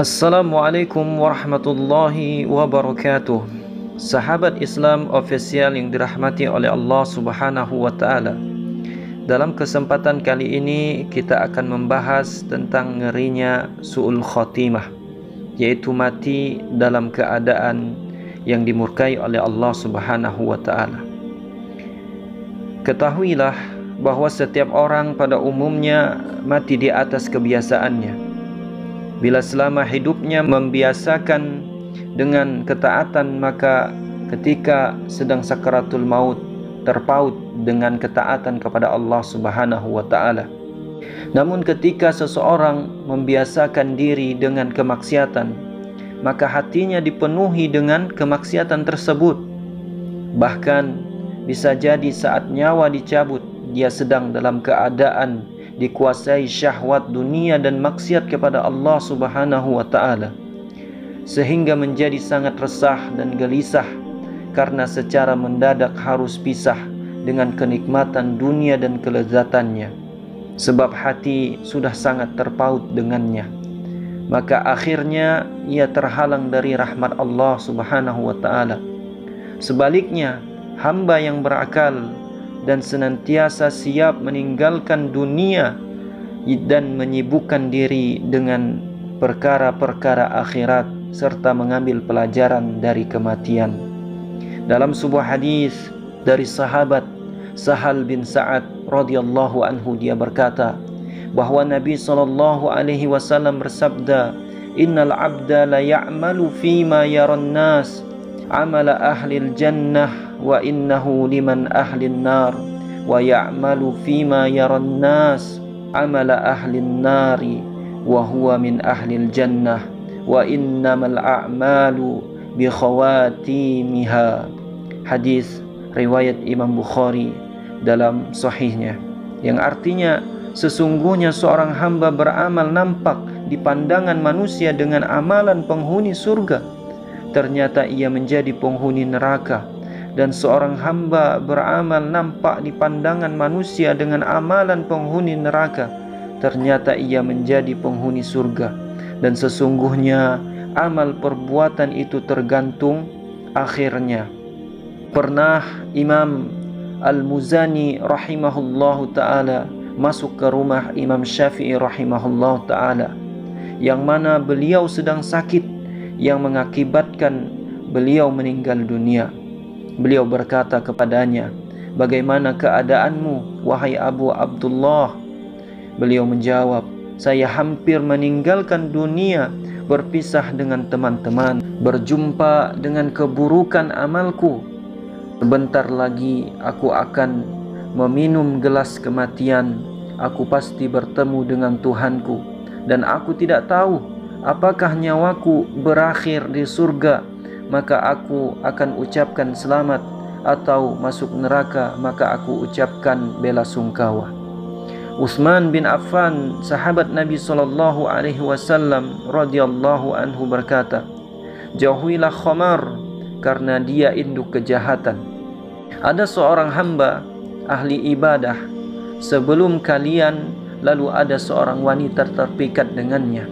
Assalamualaikum warahmatullahi wabarakatuh. Sahabat Islam official yang dirahmati oleh Allah Subhanahu wa taala. Dalam kesempatan kali ini kita akan membahas tentang ngerinya su'ul khotimah, yaitu mati dalam keadaan yang dimurkai oleh Allah Subhanahu wa taala. Ketahuilah bahwa setiap orang pada umumnya mati di atas kebiasaannya. Bila selama hidupnya membiasakan dengan ketaatan, maka ketika sedang sakaratul maut terpaut dengan ketaatan kepada Allah Subhanahu wa taala. Namun ketika seseorang membiasakan diri dengan kemaksiatan, maka hatinya dipenuhi dengan kemaksiatan tersebut. Bahkan bisa jadi saat nyawa dicabut, dia sedang dalam keadaan dikuasai syahwat dunia dan maksiat kepada Allah Subhanahu wa taala, sehingga menjadi sangat resah dan gelisah karena secara mendadak harus pisah dengan kenikmatan dunia dan kelezatannya, sebab hati sudah sangat terpaut dengannya. Maka akhirnya ia terhalang dari rahmat Allah Subhanahu wa taala. Sebaliknya, hamba yang berakal dan senantiasa siap meninggalkan dunia dan menyibukkan diri dengan perkara-perkara akhirat serta mengambil pelajaran dari kematian. Dalam sebuah hadis dari sahabat Sahal bin Sa'ad radhiyallahu anhu, dia berkata bahwa Nabi SAW bersabda, "Innal 'abda la ya'malu fima yaran nas amala ahlil jannah wa innahu liman ahlin nar wa ya'malu fima yaran nas amala ahlin nari wa huwa min ahlil jannah wa innamal a'malu bi khawatimiha." Hadis riwayat Imam Bukhari dalam sahihnya, yang artinya sesungguhnya seorang hamba beramal nampak di pandangan manusia dengan amalan penghuni surga, ternyata ia menjadi penghuni neraka. Dan seorang hamba beramal nampak di pandangan manusia dengan amalan penghuni neraka, ternyata ia menjadi penghuni surga. Dan sesungguhnya amal perbuatan itu tergantung akhirnya. Pernah Imam Al-Muzani rahimahullahu ta'ala masuk ke rumah Imam Syafi'i rahimahullahu ta'ala, yang mana beliau sedang sakit yang mengakibatkan beliau meninggal dunia. Beliau berkata kepadanya, "Bagaimana keadaanmu, wahai Abu Abdullah?" Beliau menjawab, "Saya hampir meninggalkan dunia, berpisah dengan teman-teman, berjumpa dengan keburukan amalku. Sebentar lagi aku akan meminum gelas kematian. Aku pasti bertemu dengan Tuhanku, dan aku tidak tahu apakah nyawaku berakhir di surga, maka aku akan ucapkan selamat, atau masuk neraka, maka aku ucapkan bela sungkawa." Utsman bin Affan, sahabat Nabi SAW radhiyallahu anhu berkata, "Jauhilah khamar karena dia induk kejahatan. Ada seorang hamba ahli ibadah sebelum kalian, lalu ada seorang wanita terpikat dengannya.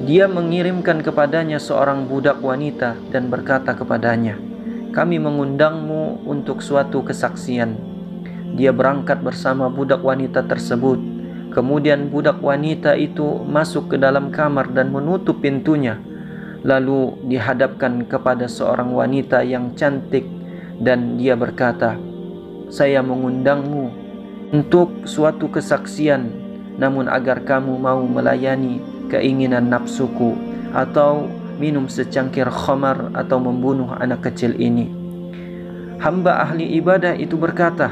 Dia mengirimkan kepadanya seorang budak wanita dan berkata kepadanya, 'Kami mengundangmu untuk suatu kesaksian.' Dia berangkat bersama budak wanita tersebut. Kemudian budak wanita itu masuk ke dalam kamar dan menutup pintunya. Lalu dihadapkan kepada seorang wanita yang cantik dan dia berkata, 'Saya mengundangmu untuk suatu kesaksian, namun agar kamu mau melayani keinginan nafsuku, atau minum secangkir khamar, atau membunuh anak kecil ini.' Hamba ahli ibadah itu berkata,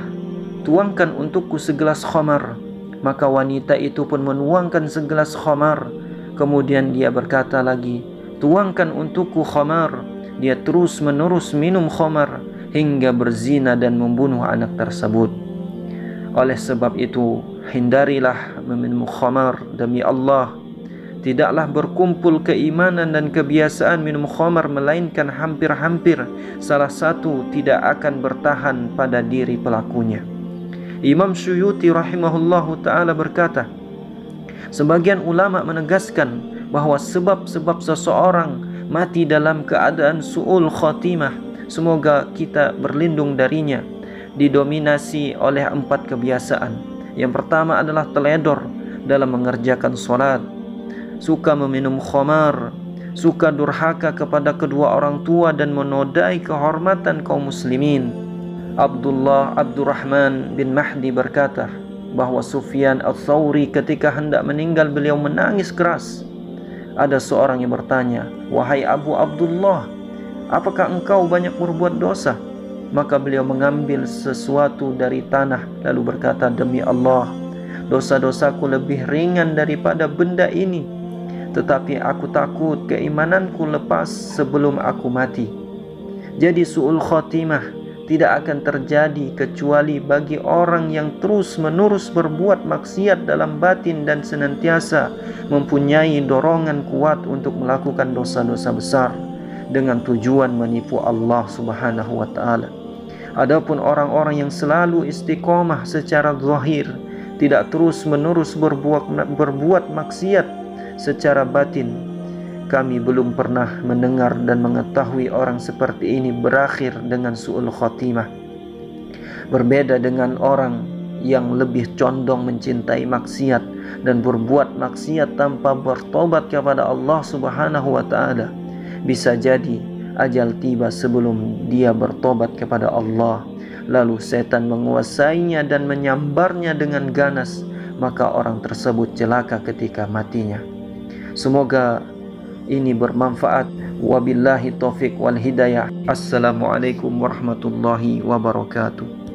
'Tuangkan untukku segelas khamar.' Maka wanita itu pun menuangkan segelas khamar. Kemudian dia berkata lagi, 'Tuangkan untukku khamar.' Dia terus menerus minum khamar hingga berzina dan membunuh anak tersebut. Oleh sebab itu, hindarilah meminum khamar demi Allah. Tidaklah berkumpul keimanan dan kebiasaan minum khamar, melainkan hampir-hampir salah satu tidak akan bertahan pada diri pelakunya." Imam Suyuti rahimahullahu ta'ala berkata, sebagian ulama menegaskan bahwa sebab-sebab seseorang mati dalam keadaan su'ul khotimah, semoga kita berlindung darinya, didominasi oleh 4 kebiasaan. Yang pertama adalah teledor dalam mengerjakan sholat, suka meminum khamar, suka durhaka kepada kedua orang tua dan menodai kehormatan kaum muslimin. Abdurrahman bin Mahdi berkata bahwa Sufyan Ats-Tsauri ketika hendak meninggal beliau menangis keras. Ada seorang yang bertanya, "Wahai Abu Abdullah, apakah engkau banyak berbuat dosa?" Maka beliau mengambil sesuatu dari tanah lalu berkata, "Demi Allah, dosa-dosaku lebih ringan daripada benda ini, tetapi aku takut keimananku lepas sebelum aku mati." Jadi su'ul khotimah tidak akan terjadi kecuali bagi orang yang terus-menerus berbuat maksiat dalam batin dan senantiasa mempunyai dorongan kuat untuk melakukan dosa-dosa besar dengan tujuan menipu Allah Subhanahu wa taala. Adapun orang-orang yang selalu istiqomah secara zahir, tidak terus-menerus berbuat maksiat secara batin, kami belum pernah mendengar dan mengetahui orang seperti ini berakhir dengan su'ul khotimah. Berbeda dengan orang yang lebih condong mencintai maksiat dan berbuat maksiat tanpa bertobat kepada Allah Subhanahu wa taala. Bisa jadi ajal tiba sebelum dia bertobat kepada Allah, lalu setan menguasainya dan menyambarnya dengan ganas, maka orang tersebut celaka ketika matinya. Semoga ini bermanfaat. Wabillahi taufik wal hidayah. Assalamualaikum warahmatullahi wabarakatuh.